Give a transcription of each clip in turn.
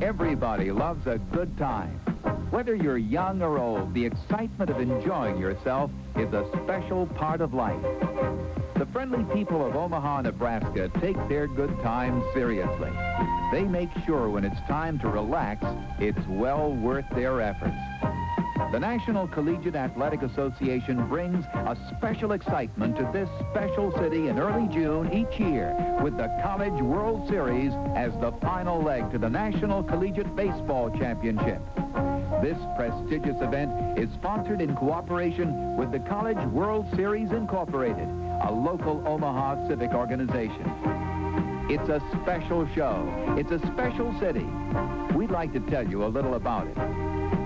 Everybody loves a good time. Whether you're young or old, the excitement of enjoying yourself is a special part of life. The friendly people of Omaha, Nebraska take their good times seriously. They make sure when it's time to relax, it's well worth their efforts. The National Collegiate Athletic Association brings a special excitement to this special city in early June each year with the College World Series as the final leg to the National Collegiate Baseball Championship. This prestigious event is sponsored in cooperation with the College World Series Incorporated, a local Omaha civic organization. It's a special show. It's a special city. We'd like to tell you a little about it.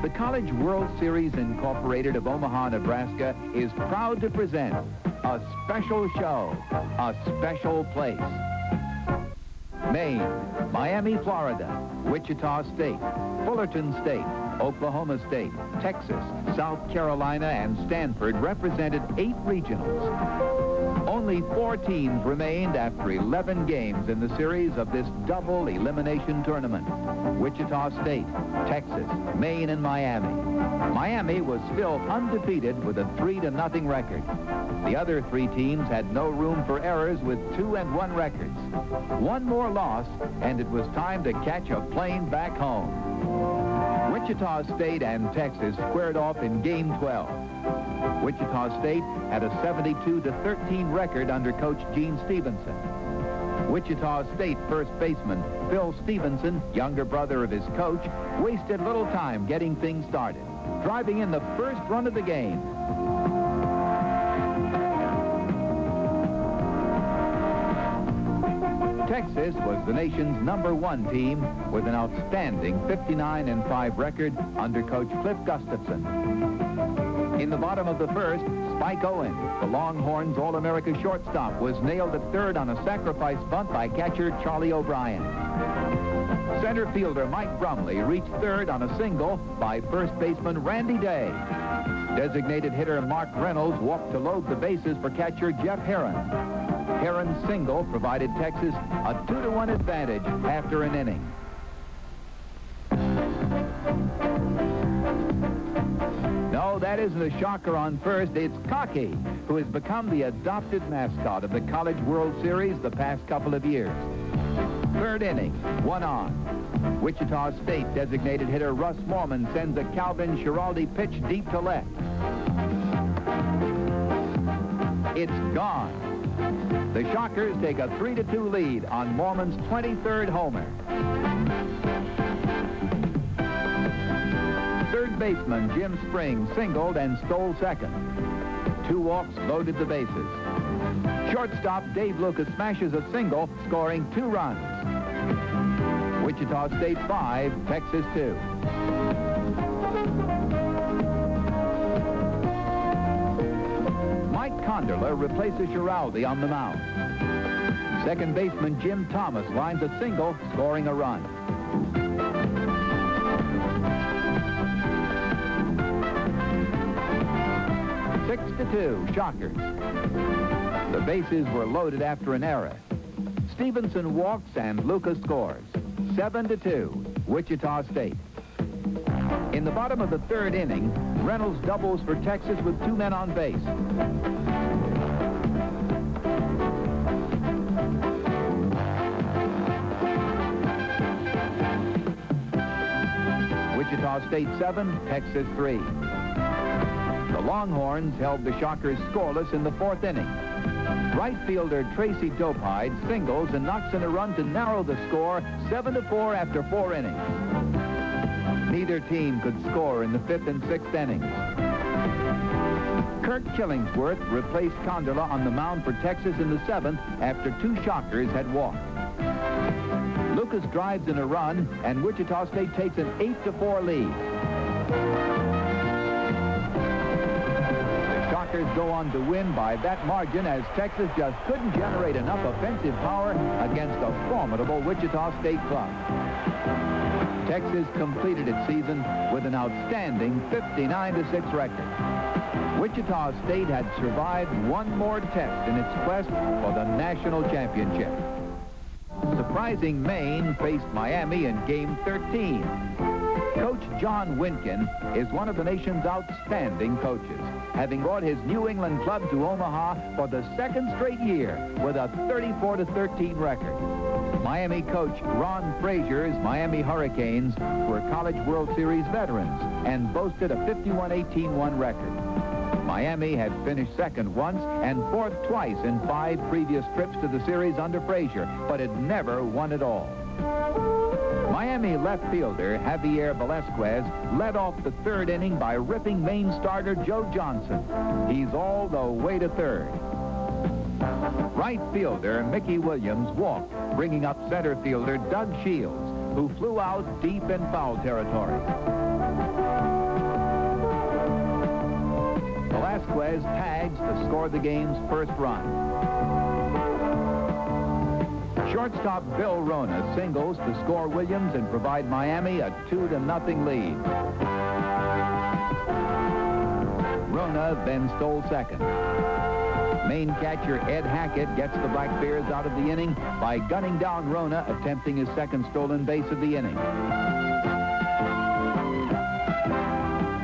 The College World Series Incorporated of Omaha, Nebraska is proud to present a special show, a special place. Maine, Miami, Florida, Wichita State, Fullerton State, Oklahoma State, Texas, South Carolina, and Stanford represented 8 regionals. Only 4 teams remained after 11 games in the series of this double elimination tournament. Wichita State, Texas, Maine, and Miami. Miami was still undefeated with a 3-0 record. The other 3 teams had no room for errors with 2-1 records. One more loss, and it was time to catch a plane back home. Wichita State and Texas squared off in Game 12. Wichita State had a 72-13 record under Coach Gene Stevenson. Wichita State first baseman Phil Stevenson, younger brother of his coach, wasted little time getting things started, driving in the first run of the game. Texas was the nation's #1 team with an outstanding 59-5 record under Coach Cliff Gustafson. In the bottom of the first, Spike Owen, the Longhorns All-America shortstop, was nailed at third on a sacrifice bunt by catcher Charlie O'Brien. Center fielder Mike Brumley reached third on a single by first baseman Randy Day. Designated hitter Mark Reynolds walked to load the bases for catcher Jeff Herron. Herron's single provided Texas a 2-1 advantage after an inning. No, that isn't a shocker on first. It's Cocky, who has become the adopted mascot of the College World Series the past couple of years. Third inning, 1 on. Wichita State designated hitter Russ Morman sends a Calvin Schiraldi pitch deep to left. It's gone. The Shockers take a 3-2 lead on Morman's 23rd homer. Third baseman Jim Spring singled and stole second. 2 walks loaded the bases. Shortstop Dave Lucas smashes a single, scoring 2 runs. Wichita State 5, Texas 2. Mike Conderler replaces Schiraldi on the mound. Second baseman Jim Thomas lines a single, scoring a run. Six to 2, Shockers. The bases were loaded after an error. Stevenson walks and Lucas scores. 7-2, Wichita State. In the bottom of the third inning, Reynolds doubles for Texas with 2 men on base. Wichita State 7, Texas 3. The Longhorns held the Shockers scoreless in the 4th inning. Right fielder Tracy Dopide singles and knocks in a run to narrow the score 7-4 after 4 innings. Neither team could score in the 5th and 6th innings. Kirk Killingsworth replaced Conderla on the mound for Texas in the 7th after 2 Shockers had walked. Lucas drives in a run, and Wichita State takes an 8-4 lead. Shockers go on to win by that margin as Texas just couldn't generate enough offensive power against a formidable Wichita State club. Texas completed its season with an outstanding 59-6 record. Wichita State had survived one more test in its quest for the national championship. Surprising Maine faced Miami in Game 13. Coach John Winkin is one of the nation's outstanding coaches, having brought his New England club to Omaha for the second straight year with a 34-13 record. Miami coach Ron Frazier's Miami Hurricanes were College World Series veterans and boasted a 51-18-1 record. Miami had finished second once and fourth twice in 5 previous trips to the series under Frazier, but had never won it all. Miami left fielder Javier Velasquez led off the 3rd inning by ripping Maine starter Joe Johnson. He's all the way to 3rd. Right fielder Mickey Williams walked, bringing up center fielder Doug Shields, who flew out deep in foul territory. Velasquez tags to score the game's first run. Shortstop Bill Rona singles to score Williams and provide Miami a 2-0 lead. Rona then stole second. Maine catcher Ed Hackett gets the Black Bears out of the inning by gunning down Rona, attempting his second stolen base of the inning.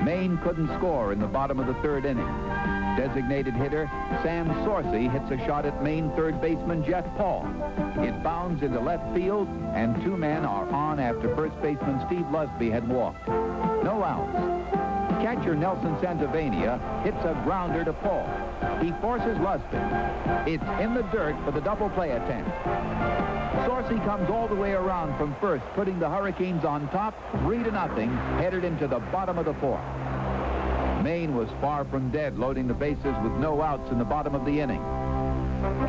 Maine couldn't score in the bottom of the 3rd inning. Designated hitter Sam Sorcy hits a shot at Maine third baseman Jeff Paul. It bounds into left field, and 2 men are on after first baseman Steve Lusby had walked. No outs. Catcher Nelson Santavania hits a grounder to Paul. He forces Lusby. It's in the dirt for the double play attempt. Sorcy comes all the way around from first, putting the Hurricanes on top, 3-0, headed into the bottom of the 4th. Maine was far from dead, loading the bases with no outs in the bottom of the inning.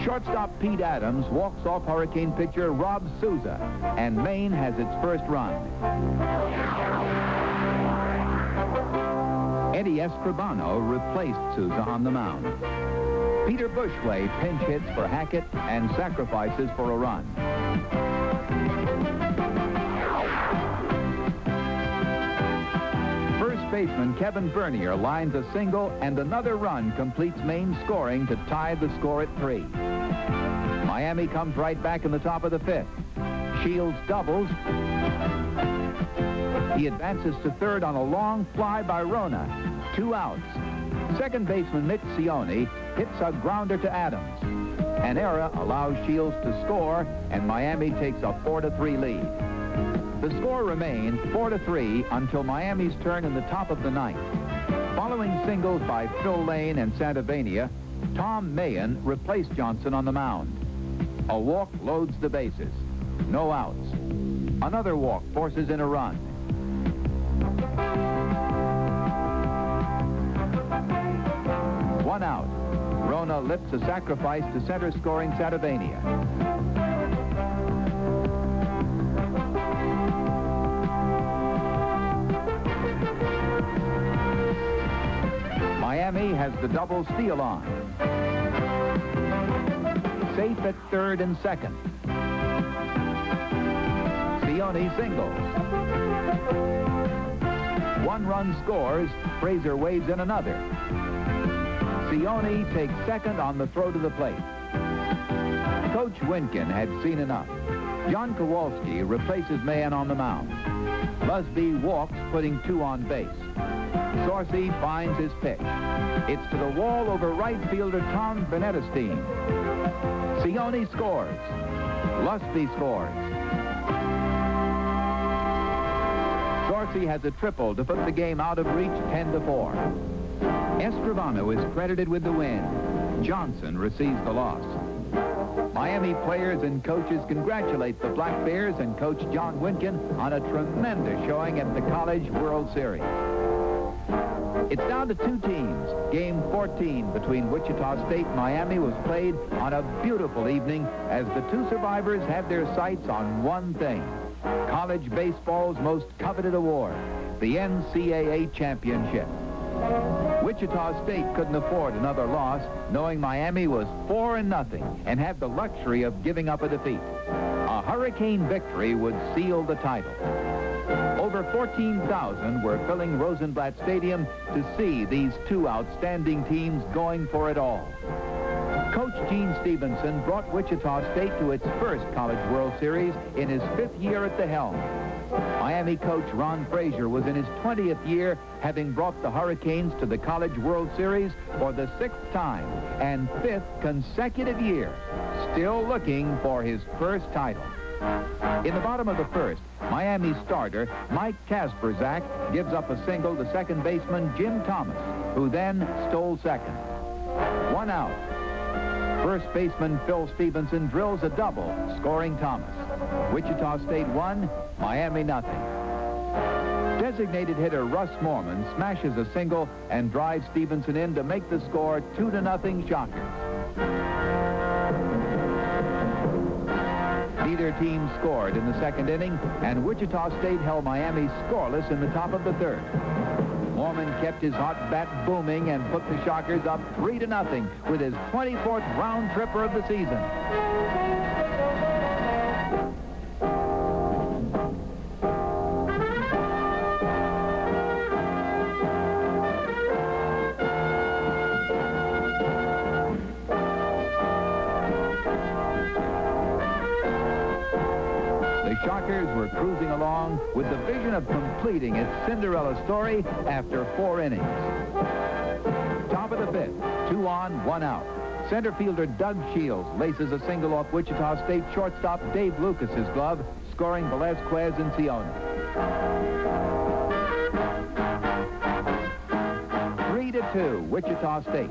Shortstop Pete Adams walks off Hurricane pitcher Rob Souza, and Maine has its first run. Eddie Escribano replaced Souza on the mound. Peter Bushway pinch hits for Hackett and sacrifices for a run. First baseman Kevin Bernier lines a single, and another run completes Maine's scoring to tie the score at 3. Miami comes right back in the top of the 5th. Shields doubles. He advances to 3rd on a long fly by Rona. 2 outs. Second baseman Mitch Sione hits a grounder to Adams. An error allows Shields to score, and Miami takes a 4-3 lead. The score remains 4-3 until Miami's turn in the top of the 9th. Following singles by Phil Lane and Santavania, Tom Mahan replaced Johnson on the mound. A walk loads the bases. No outs. Another walk forces in a run. One out. Rona lifts a sacrifice to center, scoring Santavania. Miami has the double steal on. Safe at 3rd and 2nd. Sione singles. 1 run scores. Frazier waves in another. Sione takes 2nd on the throw to the plate. Coach Winkin had seen enough. John Kowalski replaces Mahan on the mound. Lusby walks, putting 2 on base. Sorcy finds his pitch. It's to the wall over right fielder Tom Benedestein. Sione scores. Lusby scores. Sorcy has a triple to put the game out of reach, 10-4. Escribano is credited with the win. Johnson receives the loss. Miami players and coaches congratulate the Black Bears and Coach John Winkin on a tremendous showing at the College World Series. It's down to 2 teams. Game 14 between Wichita State and Miami was played on a beautiful evening as the 2 survivors had their sights on one thing: college baseball's most coveted award, the NCAA championship. Wichita State couldn't afford another loss, knowing Miami was 4-0 and had the luxury of giving up a defeat. A Hurricane victory would seal the title. Over 14,000 were filling Rosenblatt Stadium to see these 2 outstanding teams going for it all. Coach Gene Stevenson brought Wichita State to its first College World Series in his 5th year at the helm. Miami coach Ron Frazier was in his 20th year, having brought the Hurricanes to the College World Series for the 6th time and 5th consecutive year, still looking for his first title. In the bottom of the first, Miami starter Mike Kasperzak gives up a single to second baseman Jim Thomas, who then stole second. 1 out. First baseman Phil Stevenson drills a double, scoring Thomas. Wichita State 1, Miami nothing. Designated hitter Russ Morman smashes a single and drives Stevenson in to make the score 2-0 Shockers. Neither team scored in the second inning, and Wichita State held Miami scoreless in the top of the third. Morman kept his hot bat booming and put the Shockers up 3-0 with his 24th round tripper of the season. The Shockers were cruising along with the vision of completing its Cinderella story after 4 innings. Top of the 5th, 2 on, 1 out. Center fielder Doug Shields laces a single off Wichita State shortstop Dave Lucas's glove, scoring Velazquez and Ciona. 3-2, Wichita State.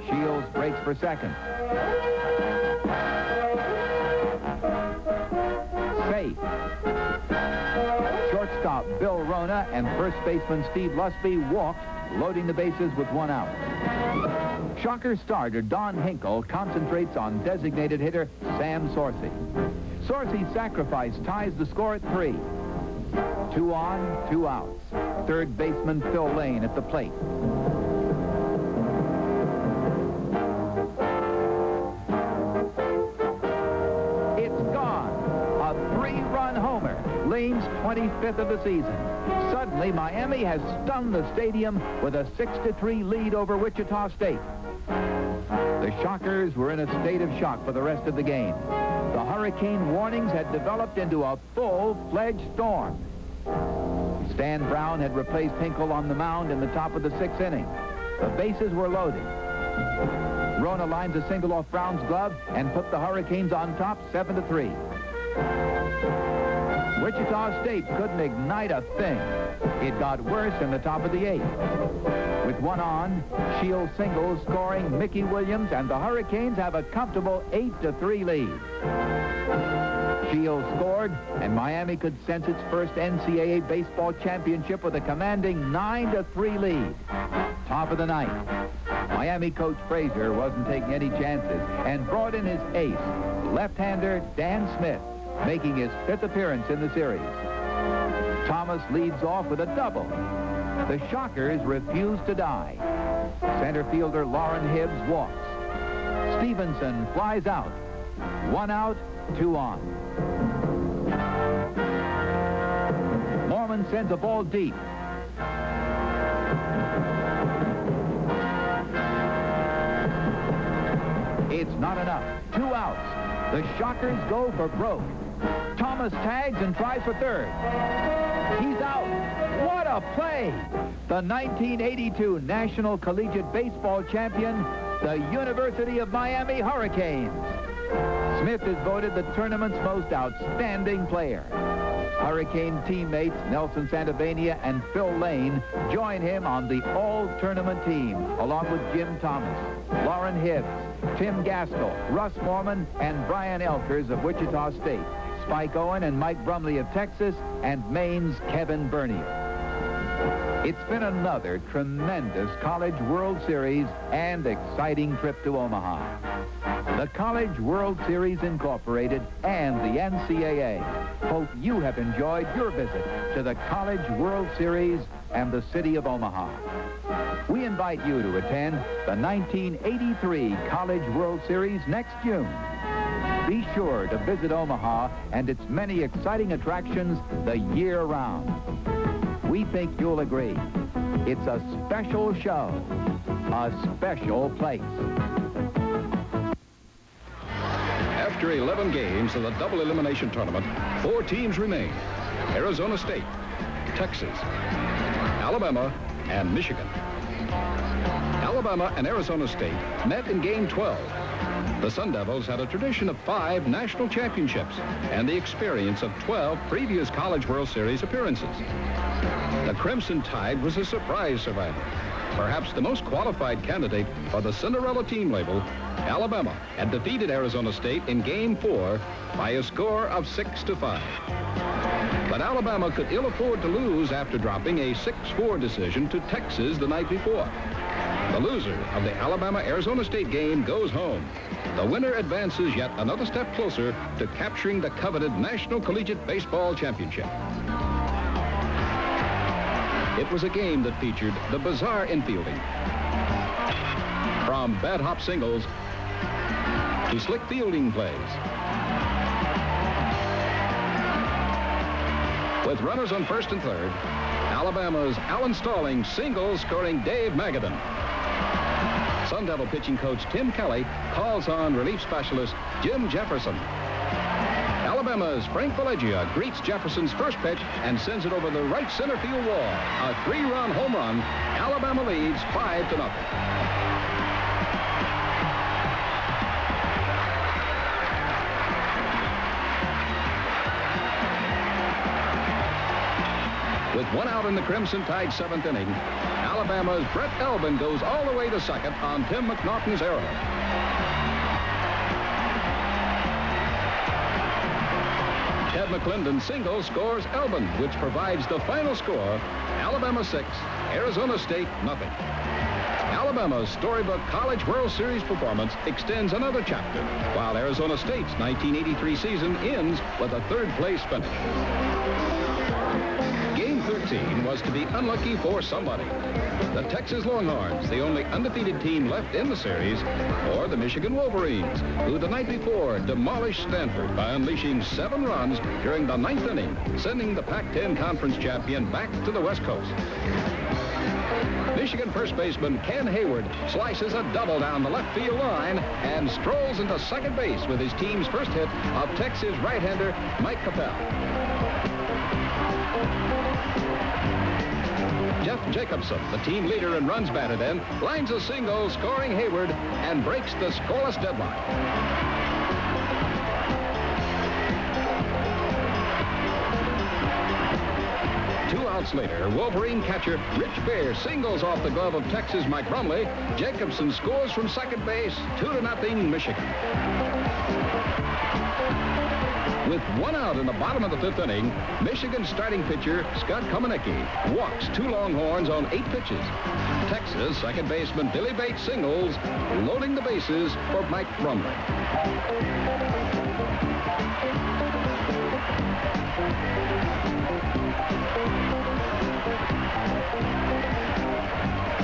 Shields breaks for second. Safe. Shortstop Bill Rona and first baseman Steve Lusby walked, loading the bases with 1 out. Shocker starter Don Hinkle concentrates on designated hitter Sam Sorcy. Sorcy's sacrifice ties the score at 3. 2 on, 2 outs. Third baseman Phil Lane at the plate. Lane's 25th of the season. Suddenly, Miami has stunned the stadium with a 6-3 lead over Wichita State. The Shockers were in a state of shock for the rest of the game. The hurricane warnings had developed into a full-fledged storm. Stan Brown had replaced Hinkle on the mound in the top of the 6th inning. The bases were loaded. Rona lines a single off Brown's glove and put the Hurricanes on top 7-3. Wichita State couldn't ignite a thing. It got worse in the top of the 8th. With 1 on, Shields singles scoring Mickey Williams, and the Hurricanes have a comfortable 8-3 lead. Shields scored, and Miami could sense its first NCAA baseball championship with a commanding 9-3 lead. Top of the 9th. Miami coach Frazier wasn't taking any chances and brought in his ace, left-hander Dan Smith, making his 5th appearance in the series. Thomas leads off with a double. The Shockers refuse to die. Center fielder Lauren Hibbs walks. Stevenson flies out. 1 out, 2 on. Morman sends a ball deep. It's not enough. 2 outs. The Shockers go for broke. Thomas tags and tries for third. He's out. What a play! The 1982 National Collegiate Baseball champion, the University of Miami Hurricanes. Smith is voted the tournament's most outstanding player. Hurricane teammates Nelson Santavania and Phil Lane join him on the all-tournament team, along with Jim Thomas, Lauren Hibbs, Tim Gaskell, Russ Morman, and Brian Elkers of Wichita State, Spike Owen and Mike Brumley of Texas, and Maine's Kevin Bernier. It's been another tremendous College World Series and exciting trip to Omaha. The College World Series Incorporated and the NCAA hope you have enjoyed your visit to the College World Series and the city of Omaha. We invite you to attend the 1983 College World Series next June. Be sure to visit Omaha and its many exciting attractions the year round. We think you'll agree. It's a special show, a special place. After 11 games of the double elimination tournament, 4 teams remain: Arizona State, Texas, Alabama, and Michigan. Alabama and Arizona State met in Game 12. The Sun Devils had a tradition of 5 national championships and the experience of 12 previous College World Series appearances. The Crimson Tide was a surprise survivor. Perhaps the most qualified candidate for the Cinderella team label, Alabama had defeated Arizona State in Game 4 by a score of 6-5. But Alabama could ill afford to lose after dropping a 6-4 decision to Texas the night before. The loser of the Alabama-Arizona State game goes home. The winner advances yet another step closer to capturing the coveted National Collegiate Baseball Championship. It was a game that featured the bizarre infielding. From bad hop singles to slick fielding plays. With runners on first and third, Alabama's Alan Stallings singles scoring Dave Magadan. Sun Devil pitching coach Tim Kelly calls on relief specialist Jim Jefferson. Alabama's Frank Valegia greets Jefferson's first pitch and sends it over the right center field wall. A 3-run home run. Alabama leads 5-0. With 1 out in the Crimson Tide 7th inning, Alabama's Brett Elvin goes all the way to second on Tim McNaughton's error. Ted McClendon single scores Elvin, which provides the final score: Alabama 6, Arizona State nothing. Alabama's storybook College World Series performance extends another chapter, while Arizona State's 1983 season ends with a third-place finish. Game 13 was to be unlucky for somebody. The Texas Longhorns, the only undefeated team left in the series, or the Michigan Wolverines, who the night before demolished Stanford by unleashing 7 runs during the 9th inning, sending the Pac-10 Conference champion back to the West Coast. Michigan first baseman Ken Hayward slices a double down the left field line and strolls into second base with his team's first hit of Texas right-hander Mike Capel. Jeff Jacobson, the team leader in runs batted in, lines a single, scoring Hayward, and breaks the scoreless deadlock. Two outs later, Wolverine catcher Rich Bear singles off the glove of Texas Mike Brumley. Jacobson scores from second base, 2-0 Michigan. With 1 out in the bottom of the 5th inning, Michigan starting pitcher Scott Komanicki walks 2 Longhorns on 8 pitches. Texas second baseman Billy Bates singles, loading the bases for Mike Brumley.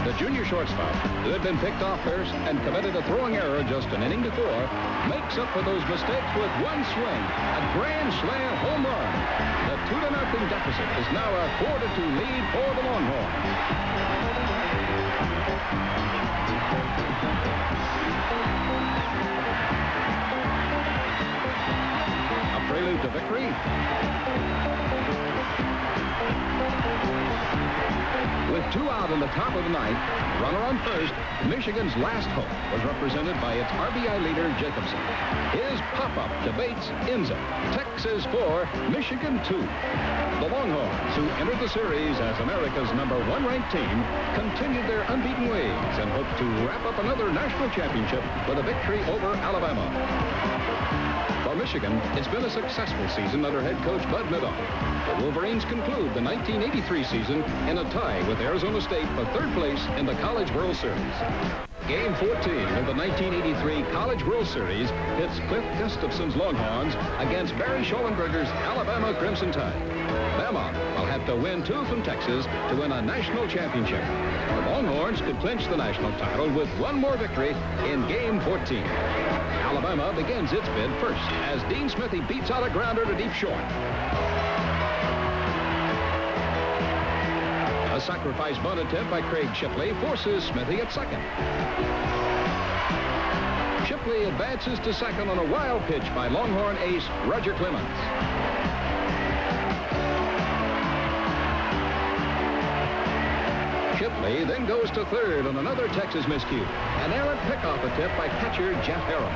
The junior shortstop, who had been picked off first and committed a throwing error just an inning before, makes up for those mistakes with 1 swing, a grand slam home run. The 2-0 deficit is now a 4-2 lead for the Longhorns. A prelude to victory. With 2 out in the top of the 9th, runner on first, Michigan's last hope was represented by its RBI leader, Jacobson. His pop-up to Bates ends it. Texas 4, Michigan 2. The Longhorns, who entered the series as America's #1 ranked team, continued their unbeaten ways and hope to wrap up another national championship with a victory over Alabama. For Michigan, it's been a successful season under head coach Bud Middaugh. The Wolverines conclude the 1983 season in a tie with Arizona State for 3rd place in the College World Series. Game 14 of the 1983 College World Series hits Cliff Gustafson's Longhorns against Barry Schollenberger's Alabama Crimson Tide. Bama will have to win 2 from Texas to win a national championship. The Longhorns could clinch the national title with 1 more victory in Game 14. Alabama begins its bid first as Dean Smithy beats out a grounder to deep short. A sacrifice bunt attempt by Craig Shipley forces Smithy at second. Shipley advances to second on a wild pitch by Longhorn ace Roger Clemens. Shipley then goes to third on another Texas miscue. An errant pickoff attempt by catcher Jeff Harrell.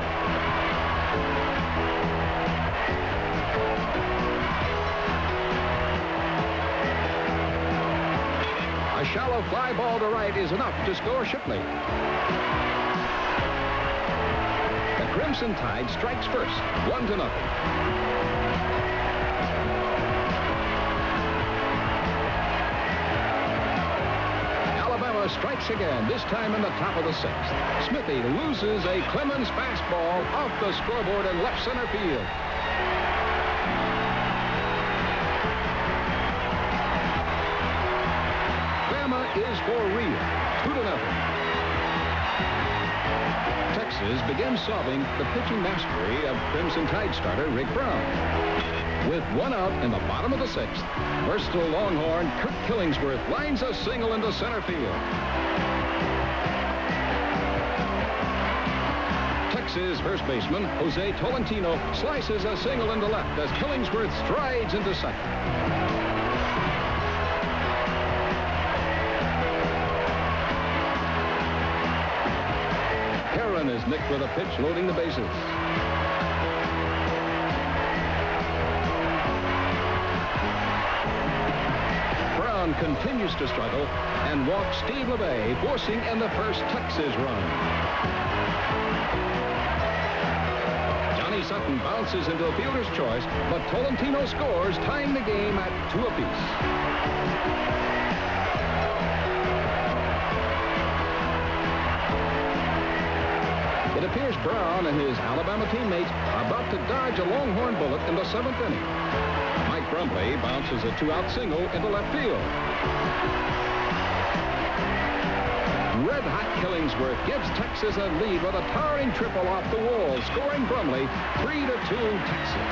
A shallow fly ball to right is enough to score Shipley. The Crimson Tide strikes first, 1-0. Alabama strikes again, this time in the top of the sixth. Smithy loses a Clemens fastball off the scoreboard in left center field. Is for real. 2-0. Texas begins solving the pitching mastery of Crimson Tide starter Rick Brown. With one out in the bottom of the sixth, versatile Longhorn Kirk Killingsworth lines a single into center field. Texas first baseman Jose Tolentino slices a single into left as Killingsworth strides into second. Is nicked with a pitch loading the bases. Brown continues to struggle and walks Steve LeVay, forcing in the first Texas run. Johnny Sutton bounces into a fielder's choice, but Tolentino scores, tying the game at 2 apiece. It appears Brown and his Alabama teammates are about to dodge a Longhorn bullet in the 7th inning. Mike Brumley bounces a 2-out single into left field. Red-hot Killingsworth gives Texas a lead with a towering triple off the wall, scoring Brumley 3-2 Texas.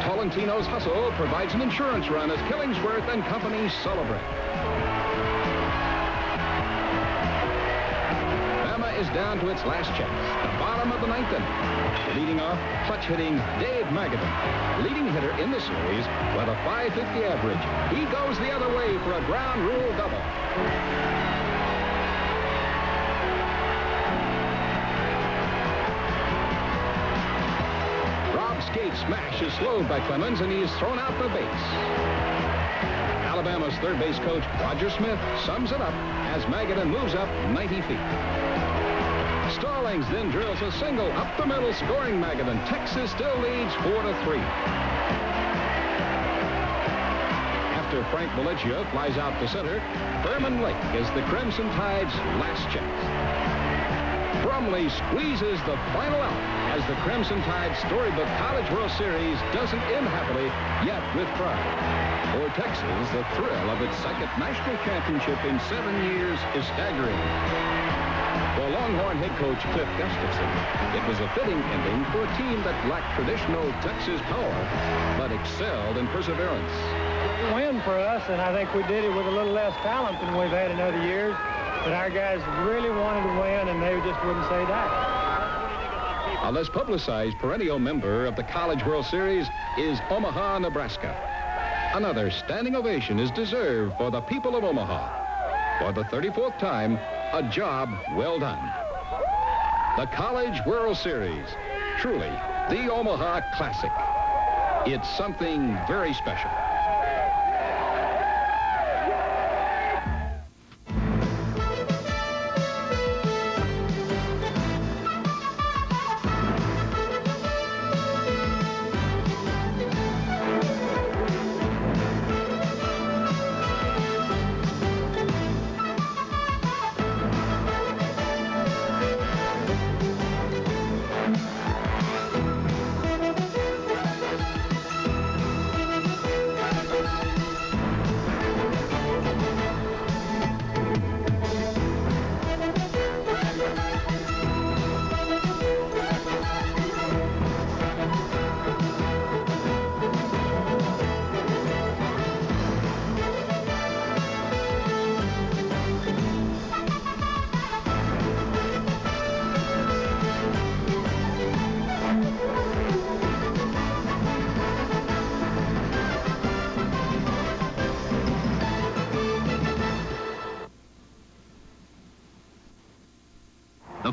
Tolentino's hustle provides an insurance run as Killingsworth and company celebrate. Bama is down to its last chance, the bottom of the 9th inning. Leading off, clutch-hitting Dave Magadan, leading hitter in the series with a .550 average. He goes the other way for a ground rule double. Skate's smash is slowed by Clemens, and he is thrown out for base. Alabama's third base coach, Roger Smith, sums it up as Magadan moves up 90 feet. Stallings then drills a single up the middle, scoring Magadan. Texas still leads 4-3. After Frank Valencia flies out to center, Furman Lake is the Crimson Tide's last chance. Brumley squeezes the final out as the Crimson Tide storybook College World Series doesn't end happily, yet with pride. For Texas, the thrill of its second national championship in 7 years is staggering. For Longhorn head coach Cliff Gustafson, it was a fitting ending for a team that lacked traditional Texas power, but excelled in perseverance. Win for us, and I think we did it with a little less talent than we've had in other years. But our guys really wanted to win, and they just wouldn't say that. A less publicized perennial member of the College World Series is Omaha, Nebraska. Another standing ovation is deserved for the people of Omaha. For the 34th time, a job well done. The College World Series, truly the Omaha Classic. It's something very special.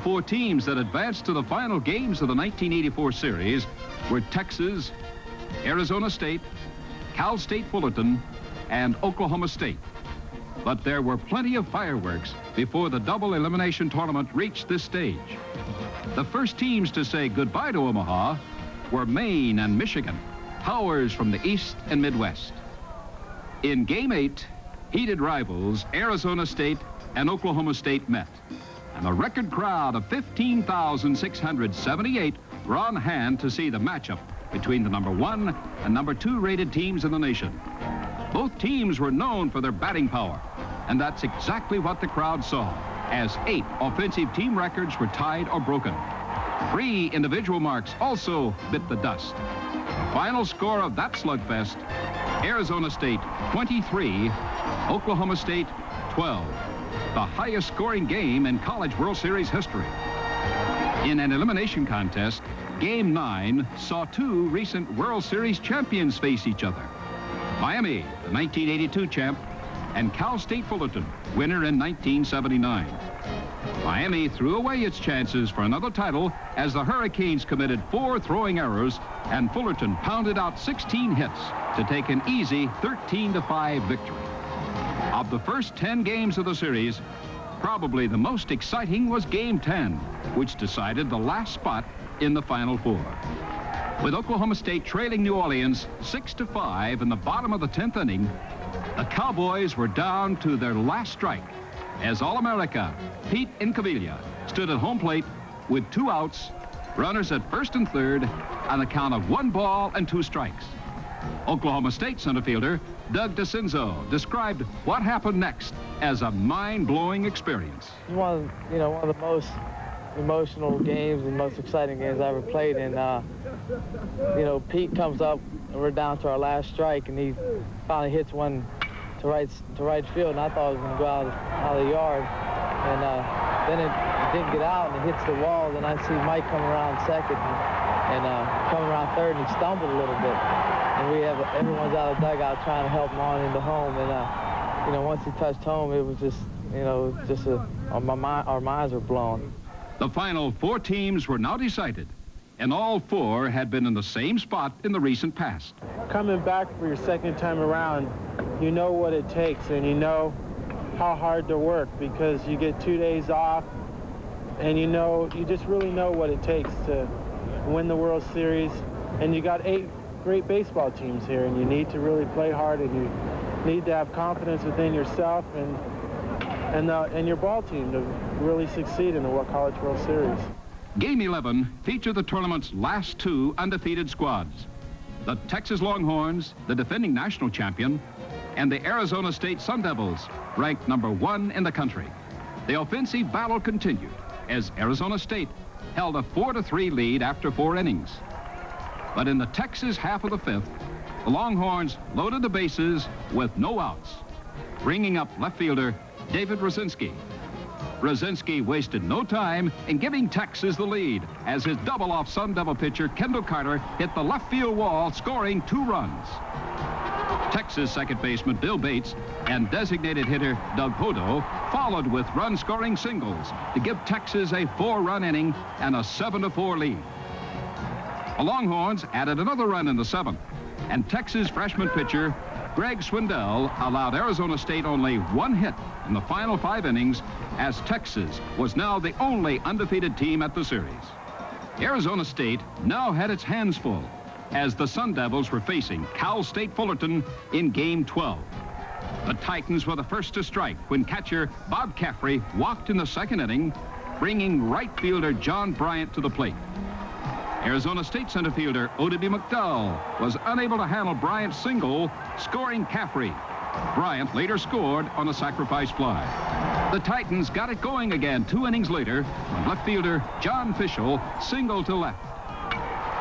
four teams that advanced to the final games of the 1984 series were Texas, Arizona State, Cal State Fullerton, and Oklahoma State. But there were plenty of fireworks before the double elimination tournament reached this stage. The first teams to say goodbye to Omaha were Maine and Michigan, powers from the East and Midwest. In Game 8, heated rivals Arizona State and Oklahoma State met, and a record crowd of 15,678 were on hand to see the matchup between the number 1 and number 2 rated teams in the nation. Both teams were known for their batting power, and that's exactly what the crowd saw, as 8 offensive team records were tied or broken. 3 individual marks also bit the dust. Final score of that slugfest, Arizona State 23, Oklahoma State 12. The highest scoring game in College World Series history. In an elimination contest, Game 9 saw 2 recent World Series champions face each other. Miami, the 1982 champ, and Cal State Fullerton, winner in 1979. Miami threw away its chances for another title as the Hurricanes committed 4 throwing errors, and Fullerton pounded out 16 hits to take an easy 13-5 victory. Of the first 10 games of the series, probably the most exciting was Game 10, which decided the last spot in the Final Four. With Oklahoma State trailing New Orleans 6-5 in the bottom of the 10th inning, the Cowboys were down to their last strike as All-America Pete Incaviglia stood at home plate with 2 outs, runners at first and third, on a count of 1 ball and 2 strikes. Oklahoma State center fielder Doug DeCinzo described what happened next as a mind-blowing experience. One of the most emotional games and most exciting games I ever played. And Pete comes up and we're down to our last strike, and he finally hits one to right field, and I thought it was going to go out of the yard. And then it didn't get out, and it hits the wall. Then I see Mike come around second and coming around third, and he stumbled a little bit. And everyone's out of the dugout trying to help him on into home. And once he touched home, it was just, our minds were blown. The final 4 teams were now decided, and all 4 had been in the same spot in the recent past. Coming back for your second time around, you know what it takes, and you know how hard to work, because you get 2 days off, and you just really know what it takes to win the World Series. And you got 8 great baseball teams here, and you need to really play hard, and you need to have confidence within yourself and your ball team to really succeed in the College World Series. Game 11 featured the tournament's last 2 undefeated squads. The Texas Longhorns, the defending national champion, and the Arizona State Sun Devils, ranked number 1 in the country. The offensive battle continued as Arizona State held a 4-3 lead after 4 innings. But in the Texas half of the 5th, the Longhorns loaded the bases with no outs, bringing up left fielder David Rosinski. Rosinski wasted no time in giving Texas the lead as his double off Sun Devil pitcher Kendall Carter hit the left field wall, scoring 2 runs. Texas second baseman Bill Bates and designated hitter Doug Hodo followed with run-scoring singles to give Texas a 4-run inning and a 7-4 lead. The Longhorns added another run in the 7th, and Texas freshman pitcher Greg Swindell allowed Arizona State only 1 hit in the final 5 innings, as Texas was now the only undefeated team at the series. Arizona State now had its hands full as the Sun Devils were facing Cal State Fullerton in Game 12. The Titans were the first to strike when catcher Bob Caffrey walked in the 2nd inning, bringing right fielder John Bryant to the plate. Arizona State center fielder O.W. McDowell was unable to handle Bryant's single, scoring Caffrey. Bryant later scored on a sacrifice fly. The Titans got it going again 2 innings later when left fielder John Fishel singled to left.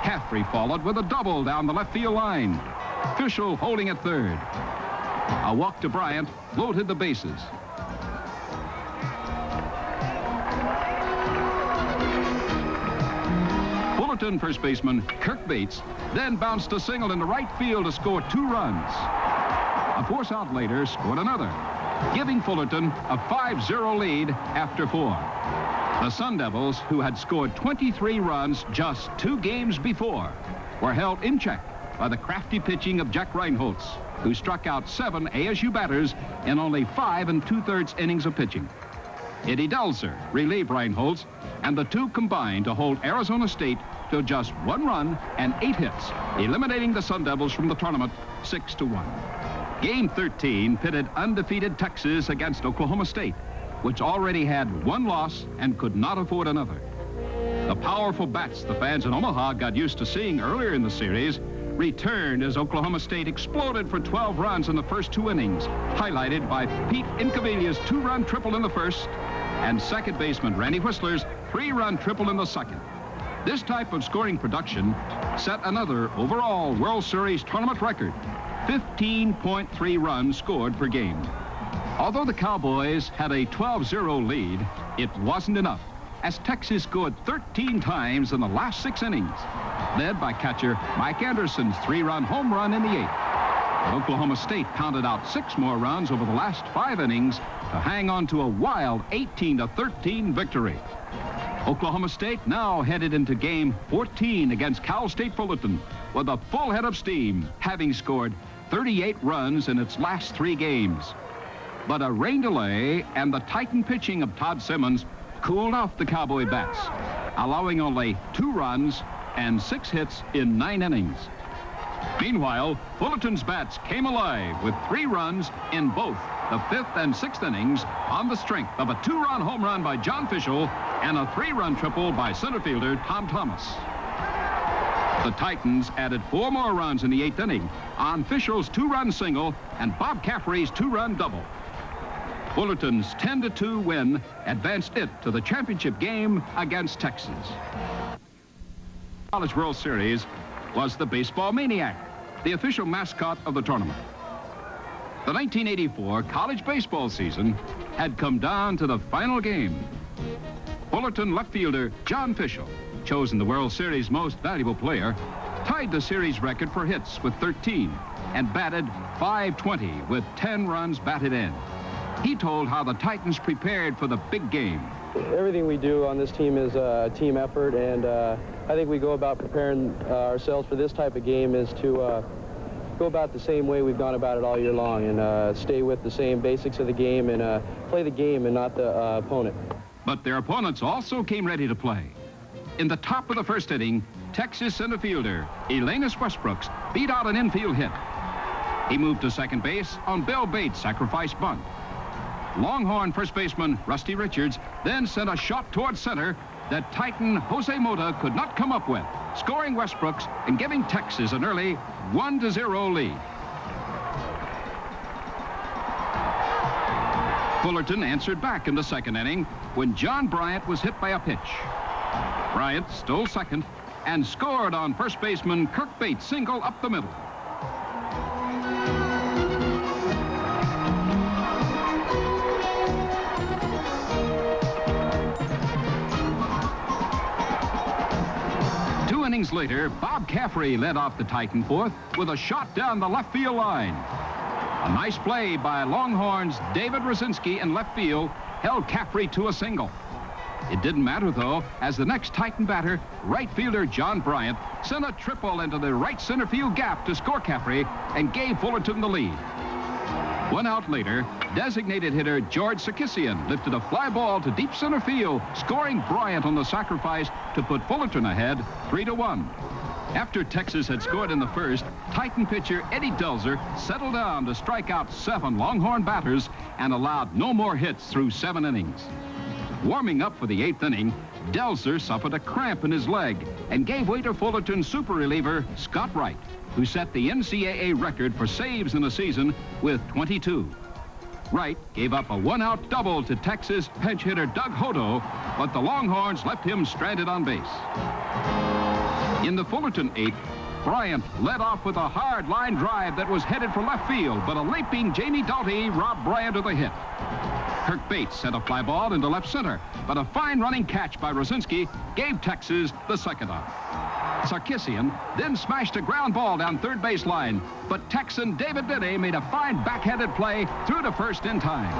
Caffrey followed with a double down the left field line. Fishel holding at third. A walk to Bryant loaded the bases. Fullerton first baseman Kirk Bates then bounced a single into right field to score 2 runs. A force out later scored another, giving Fullerton a 5-0 lead after 4. The Sun Devils, who had scored 23 runs just 2 games before, were held in check by the crafty pitching of Jack Reinholz, who struck out 7 ASU batters in only 5 2/3 innings of pitching. Eddie Delzer relieved Reinholz, and the two combined to hold Arizona State to just 1 run and 8 hits, eliminating the Sun Devils from the tournament 6-1. Game 13 pitted undefeated Texas against Oklahoma State, which already had 1 loss and could not afford another. The powerful bats the fans in Omaha got used to seeing earlier in the series returned as Oklahoma State exploded for 12 runs in the first 2 innings, highlighted by Pete Incaviglia's 2-run triple in the first and second baseman Randy Whistler's 3-run triple in the second. This type of scoring production set another overall World Series tournament record, 15.3 runs scored per game. Although the Cowboys had a 12-0 lead, it wasn't enough, as Texas scored 13 times in the last 6 innings, led by catcher Mike Anderson's 3-run home run in the 8th. But Oklahoma State pounded out 6 more runs over the last 5 innings to hang on to a wild 18-13 victory. Oklahoma State now headed into game 14 against Cal State Fullerton with a full head of steam, having scored 38 runs in its last 3 games. But a rain delay and the Titan pitching of Todd Simmons cooled off the Cowboy bats, allowing only 2 runs and 6 hits in 9 innings. Meanwhile, Fullerton's bats came alive with 3 runs in both the 5th and 6th innings on the strength of a 2-run home run by John Fishel and a 3-run triple by center fielder Tom Thomas. The Titans added 4 more runs in the 8th inning on Fishel's 2-run single and Bob Caffrey's 2-run double. Fullerton's 10-2 win advanced it to the championship game against Texas. College World Series was the Baseball Maniac, the official mascot of the tournament. The 1984 college baseball season had come down to the final game. Fullerton left fielder John Fishel, chosen the World Series Most Valuable Player, tied the series record for hits with 13 and batted .520 with 10 runs batted in. He told how the Titans prepared for the big game. Everything we do on this team is a team effort, and I think we go about preparing ourselves for this type of game is to go about the same way we've gone about it all year long, and stay with the same basics of the game and play the game and not the opponent. But their opponents also came ready to play. In the top of the first inning, Texas center fielder Elanus Westbrooks beat out an infield hit. He moved to second base on Bill Bates' sacrifice bunt. Longhorn first baseman Rusty Richards then sent a shot toward center that Titan Jose Mota could not come up with, scoring Westbrooks and giving Texas an early 1-0 lead. Fullerton answered back in the second inning when John Bryant was hit by a pitch. Bryant stole second and scored on first baseman Kirk Bates' single up the middle. Innings later, Bob Caffrey led off the Titan fourth with a shot down the left field line. A nice play by Longhorns' David Rosinski in left field held Caffrey to a single. It didn't matter, though, as the next Titan batter, right fielder John Bryant, sent a triple into the right center field gap to score Caffrey and gave Fullerton the lead. 1 out later, designated hitter George Sarkisian lifted a fly ball to deep center field, scoring Bryant on the sacrifice to put Fullerton ahead 3-1. After Texas had scored in the first, Titan pitcher Eddie Delzer settled down to strike out 7 Longhorn batters and allowed no more hits through 7 innings. Warming up for the 8th inning, Delzer suffered a cramp in his leg and gave way to Fullerton's super reliever Scott Wright, who set the NCAA record for saves in a season with 22. Wright gave up a 1-out double to Texas pinch hitter Doug Hodo, but the Longhorns left him stranded on base. In the Fullerton 8th, Bryant led off with a hard line drive that was headed for left field, but a leaping Jamie Doughty robbed Bryant of the hit. Kirk Bates sent a fly ball into left center, but a fine running catch by Rosinski gave Texas the second out. Sarkisian then smashed a ground ball down third base line, but Texan David Denny made a fine backhanded play through to first in time.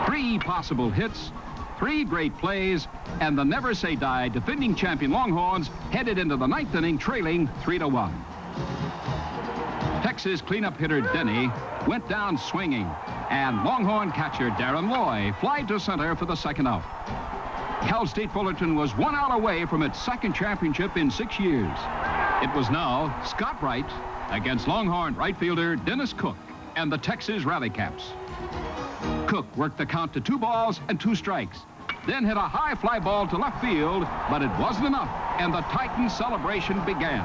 3 possible hits, 3 great plays, and the Never Say Die defending champion Longhorns headed into the 9th inning trailing 3-1. Texas cleanup hitter Denny went down swinging, and Longhorn catcher Darren Loy flied to center for the second out. Cal State Fullerton was 1 out away from its 2nd championship in 6 years. It was now Scott Wright against Longhorn right fielder Dennis Cook and the Texas Rally Caps. Cook worked the count to 2 balls and 2 strikes, then hit a high fly ball to left field, but it wasn't enough, and the Titans celebration began.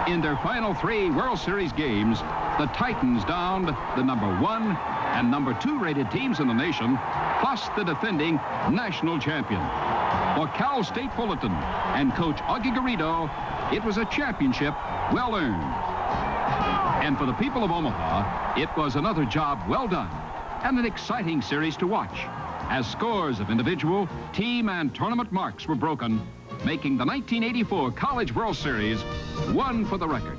In their final 3 World Series games, the Titans downed the number 1 and number 2 rated teams in the nation, plus the defending national champion. For Cal State Fullerton and Coach Augie Garrido, it was a championship well earned. And for the people of Omaha, it was another job well done and an exciting series to watch, as scores of individual, team, and tournament marks were broken, making the 1984 College World Series one for the record.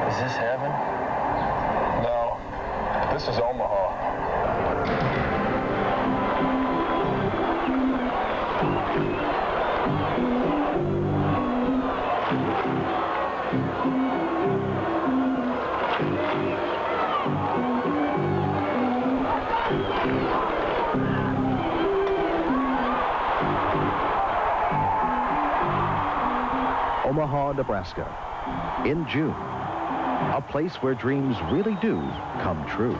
Is this heaven? No, this is Omaha. Omaha, Nebraska, in June. A place where dreams really do come true.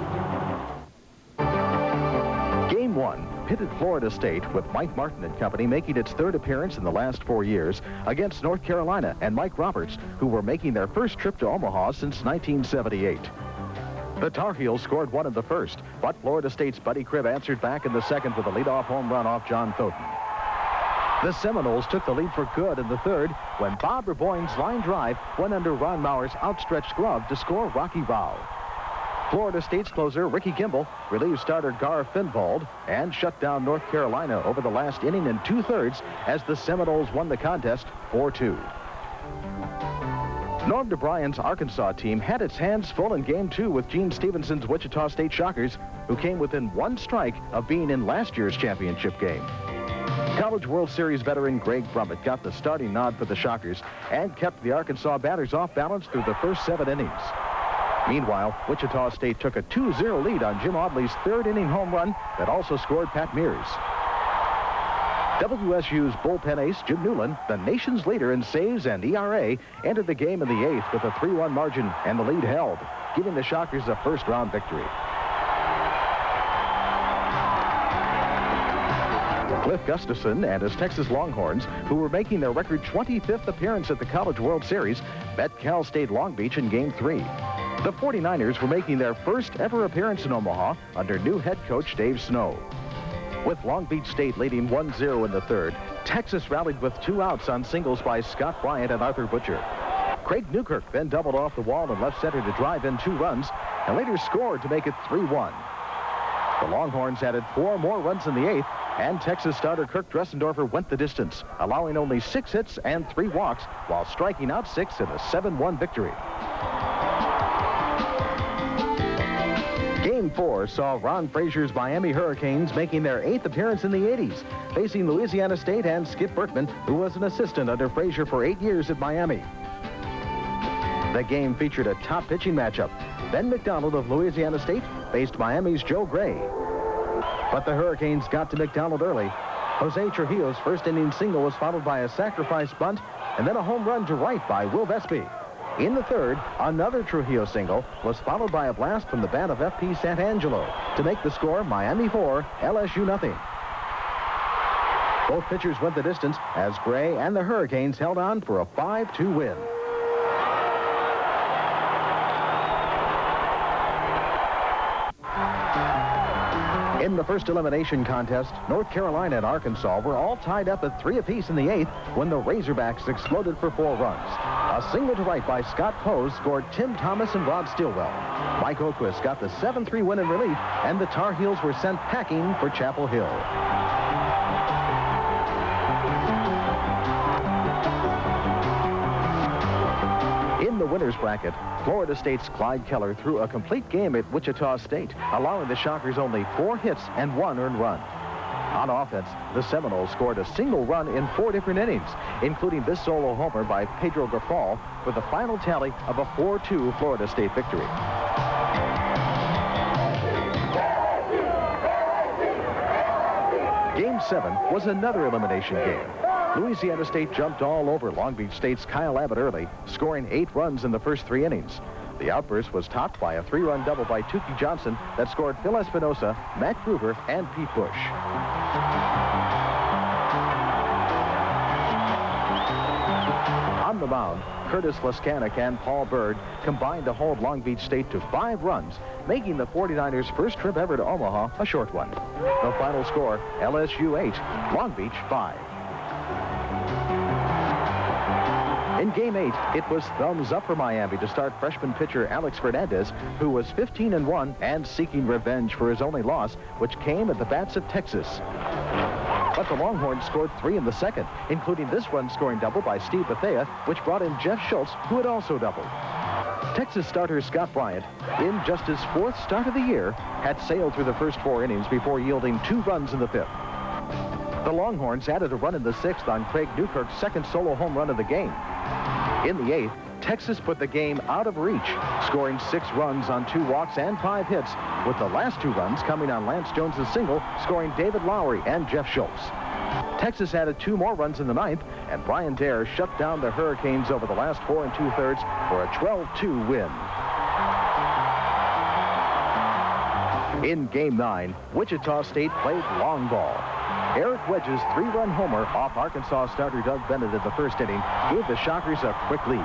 Game 1 pitted Florida State, with Mike Martin and company making its 3rd appearance in the last 4 years, against North Carolina and Mike Roberts, who were making their first trip to Omaha since 1978. The Tar Heels scored 1 in the 1st, but Florida State's Buddy Cribb answered back in the 2nd with a leadoff home run off John Thoden. The Seminoles took the lead for good in the 3rd when Bob Reboyne's line drive went under Ron Mauer's outstretched glove to score Rocky Rao. Florida State's closer, Ricky Kimball, relieved starter Gar Finvold and shut down North Carolina over the last inning in 2/3 as the Seminoles won the contest 4-2. Norm DeBrien's Arkansas team had its hands full in Game 2 with Gene Stevenson's Wichita State Shockers, who came within 1 strike of being in last year's championship game. College World Series veteran Greg Brummett got the starting nod for the Shockers and kept the Arkansas batters off balance through the first 7 innings. Meanwhile, Wichita State took a 2-0 lead on Jim Audley's 3rd inning home run that also scored Pat Mears. WSU's bullpen ace, Jim Newland, the nation's leader in saves and ERA, entered the game in the 8th with a 3-1 margin, and the lead held, giving the Shockers a first-round victory. Cliff Gustafson and his Texas Longhorns, who were making their record 25th appearance at the College World Series, met Cal State Long Beach in Game 3. The 49ers were making their first ever appearance in Omaha under new head coach Dave Snow. With Long Beach State leading 1-0 in the 3rd, Texas rallied with 2 outs on singles by Scott Bryant and Arthur Butcher. Craig Newkirk then doubled off the wall in left center to drive in 2 runs and later scored to make it 3-1. The Longhorns added 4 more runs in the 8th, and Texas starter Kirk Dressendorfer went the distance, allowing only 6 hits and 3 walks while striking out 6 in a 7-1 victory. Game 4 saw Ron Frazier's Miami Hurricanes making their 8th appearance in the 80s, facing Louisiana State and Skip Bertman, who was an assistant under Frazier for 8 years at Miami. The game featured a top pitching matchup. Ben McDonald of Louisiana State faced Miami's Joe Gray. But the Hurricanes got to McDonald early. Jose Trujillo's first inning single was followed by a sacrifice bunt and then a home run to right by Will Vespi. In the 3rd, another Trujillo single was followed by a blast from the bat of F.P. Santangelo to make the score Miami 4, LSU nothing. Both pitchers went the distance as Gray and the Hurricanes held on for a 5-2 win. In the first elimination contest, North Carolina and Arkansas were all tied up at 3 apiece in the 8th when the Razorbacks exploded for 4 runs. A single to right by Scott Pose scored Tim Thomas and Rod Stillwell. Mike Oquist got the 7-3 win in relief, and the Tar Heels were sent packing for Chapel Hill. In the winner's bracket, Florida State's Clyde Keller threw a complete game at Wichita State, allowing the Shockers only 4 hits and 1 earned run. On offense, the Seminoles scored a single run in 4 different innings, including this solo homer by Pedro Grafal for the final tally of a 4-2 Florida State victory. Game 7 was another elimination game. Louisiana State jumped all over Long Beach State's Kyle Abbott early, scoring 8 runs in the first 3 innings. The outburst was topped by a 3-run double by Tukey Johnson that scored Phil Espinosa, Matt Gruber, and Pete Bush. On the mound, Curtis Leskanik and Paul Bird combined to hold Long Beach State to 5 runs, making the 49ers' first trip ever to Omaha a short one. The final score, LSU 8, Long Beach 5. In Game 8, it was thumbs up for Miami to start freshman pitcher Alex Fernandez, who was 15-1 and seeking revenge for his only loss, which came at the bats of Texas. But the Longhorns scored 3 in the second, including this run-scoring double by Steve Bethea, which brought in Jeff Schultz, who had also doubled. Texas starter Scott Bryant, in just his 4th start of the year, had sailed through the first 4 innings before yielding 2 runs in the 5th. The Longhorns added a run in the 6th on Craig Newkirk's second solo home run of the game. In the 8th, Texas put the game out of reach, scoring 6 runs on 2 walks and 5 hits, with the last 2 runs coming on Lance Jones' single, scoring David Lowry and Jeff Schultz. Texas added 2 more runs in the 9th, and Brian Dare shut down the Hurricanes over the last 4 2/3 for a 12-2 win. In Game 9, Wichita State played long ball. Eric Wedge's 3-run homer off Arkansas starter Doug Bennett in the first inning gave the Shockers a quick lead.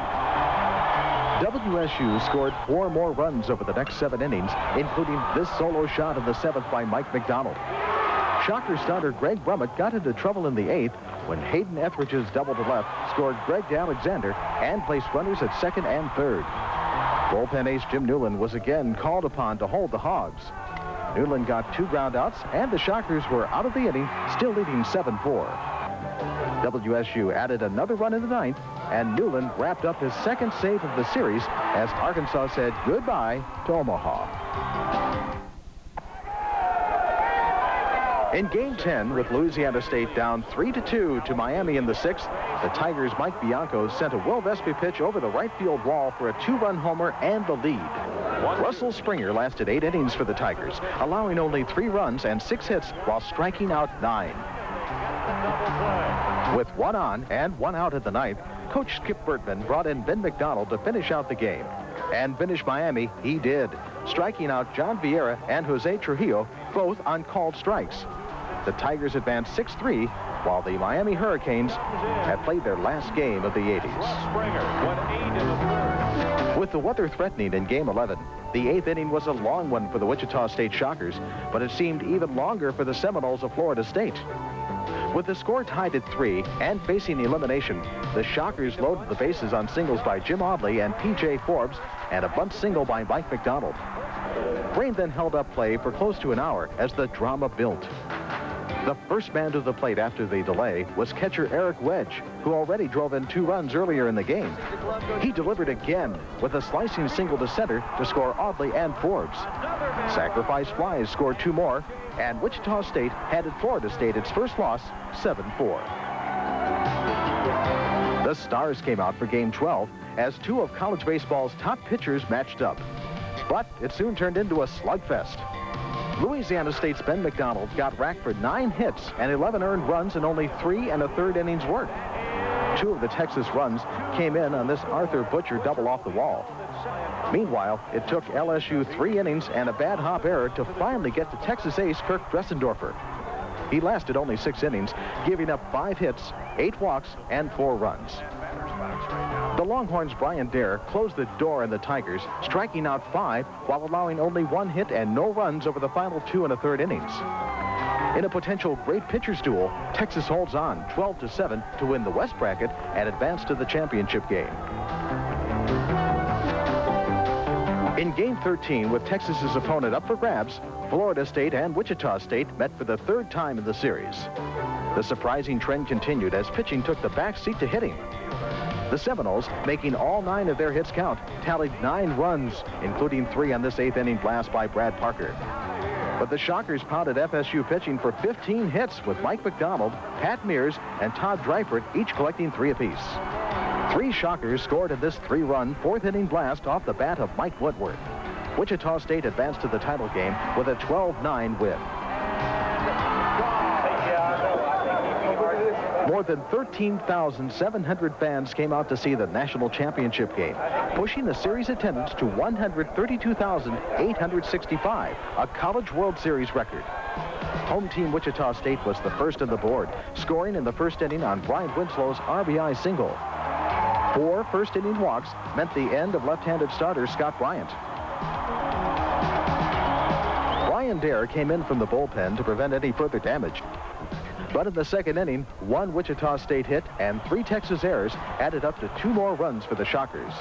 WSU scored 4 more runs over the next 7 innings, including this solo shot in the 7th by Mike McDonald. Shocker starter Greg Brummett got into trouble in the 8th when Hayden Etheridge's double to left scored Greg Alexander and placed runners at 2nd and 3rd. Bullpen ace Jim Newland was again called upon to hold the Hogs. Newland got 2 groundouts, and the Shockers were out of the inning, still leading 7-4. WSU added another run in the 9th, and Newland wrapped up his 2nd save of the series as Arkansas said goodbye to Omaha. In Game 10, with Louisiana State down 3-2 to Miami in the 6th, the Tigers' Mike Bianco sent a Will Vespi pitch over the right field wall for a 2-run homer and the lead. Russell Springer lasted 8 innings for the Tigers, allowing only 3 runs and 6 hits while striking out 9. With 1 on and 1 out at the 9th, Coach Skip Bertman brought in Ben McDonald to finish out the game. And finish Miami he did, striking out John Vieira and Jose Trujillo, both on called strikes. The Tigers advanced 6-3, while the Miami Hurricanes had played their last game of the 80s. With the weather threatening in Game 11, the 8th inning was a long one for the Wichita State Shockers, but it seemed even longer for the Seminoles of Florida State. With the score tied at 3 and facing elimination, the Shockers loaded the bases on singles by Jim Audley and P.J. Forbes and a bunt single by Mike McDonald. Rain then held up play for close to an hour as the drama built. The first man to the plate after the delay was catcher Eric Wedge, who already drove in 2 runs earlier in the game. He delivered again with a slicing single to center to score Audley and Forbes. Sacrifice flies scored 2 more, and Wichita State handed Florida State its first loss, 7-4. The Stars came out for Game 12 as 2 of college baseball's top pitchers matched up. But it soon turned into a slugfest. Louisiana State's Ben McDonald got racked for 9 hits and 11 earned runs in only 3 1/3 innings work. 2 of the Texas runs came in on this Arthur Butcher double off the wall. Meanwhile, it took LSU 3 innings and a bad hop error to finally get to Texas ace Kirk Dressendorfer. He lasted only 6 innings, giving up 5 hits, 8 walks, and 4 runs. The Longhorns' Brian Dare closed the door on the Tigers, striking out 5 while allowing only 1 hit and no runs over the final 2 1/3 innings. In a potential great pitcher's duel, Texas holds on 12-7 to win the West bracket and advance to the championship game. In Game 13, with Texas's opponent up for grabs, Florida State and Wichita State met for the 3rd time in the series. The surprising trend continued as pitching took the back seat to hitting. The Seminoles, making all 9 of their hits count, tallied 9 runs, including 3 on this 8th inning blast by Brad Parker. But the Shockers pounded FSU pitching for 15 hits with Mike McDonald, Pat Mears, and Todd Dreifert each collecting 3 apiece. 3 Shockers scored in this 3-run 4th inning blast off the bat of Mike Woodward. Wichita State advanced to the title game with a 12-9 win. More than 13,700 fans came out to see the national championship game, pushing the series attendance to 132,865, a College World Series record. Home team Wichita State was the first on the board, scoring in the 1st inning on Brian Winslow's RBI single. 4 first-inning walks meant the end of left-handed starter Scott Bryant. Brian Dare came in from the bullpen to prevent any further damage. But in the 2nd inning, 1 Wichita State hit and 3 Texas errors added up to 2 more runs for the Shockers.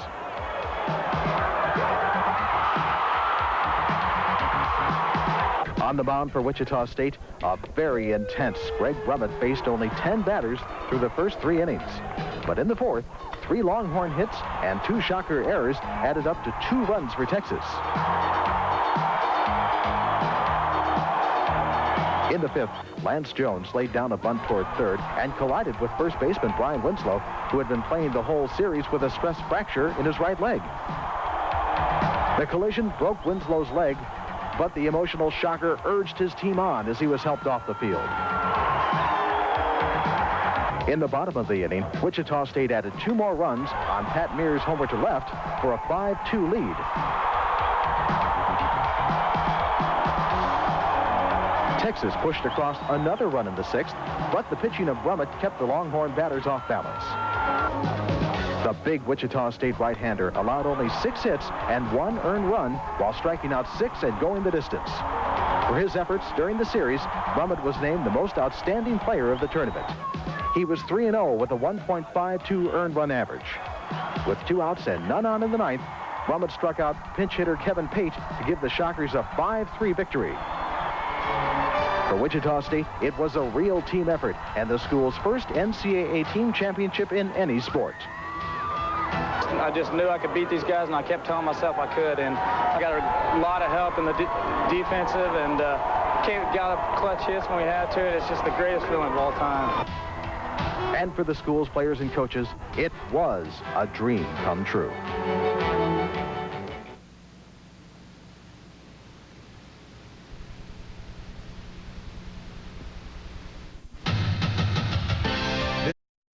On the mound for Wichita State, a very intense Greg Brummett faced only 10 batters through the first 3 innings. But in the 4th, 3 Longhorn hits and 2 Shocker errors added up to 2 runs for Texas. In the 5th, Lance Jones laid down a bunt toward 3rd and collided with first baseman Brian Winslow, who had been playing the whole series with a stress fracture in his right leg. The collision broke Winslow's leg, but the emotional Shocker urged his team on as he was helped off the field. In the bottom of the inning, Wichita State added 2 more runs on Pat Mears' homer to left for a 5-2 lead. Texas pushed across another run in the 6th, but the pitching of Brummett kept the Longhorn batters off balance. The big Wichita State right-hander allowed only 6 hits and 1 earned run while striking out 6 and going the distance. For his efforts during the series, Brummett was named the most outstanding player of the tournament. He was 3-0 with a 1.52 earned run average. With 2 outs and none on in the 9th, Brummett struck out pinch hitter Kevin Pate to give the Shockers a 5-3 victory. For Wichita State, it was a real team effort and the school's first NCAA team championship in any sport. I just knew I could beat these guys, and I kept telling myself I could. And I got a lot of help in the defensive, and got up clutch hits when we had to. It's just the greatest feeling of all time. And for the school's players and coaches, it was a dream come true.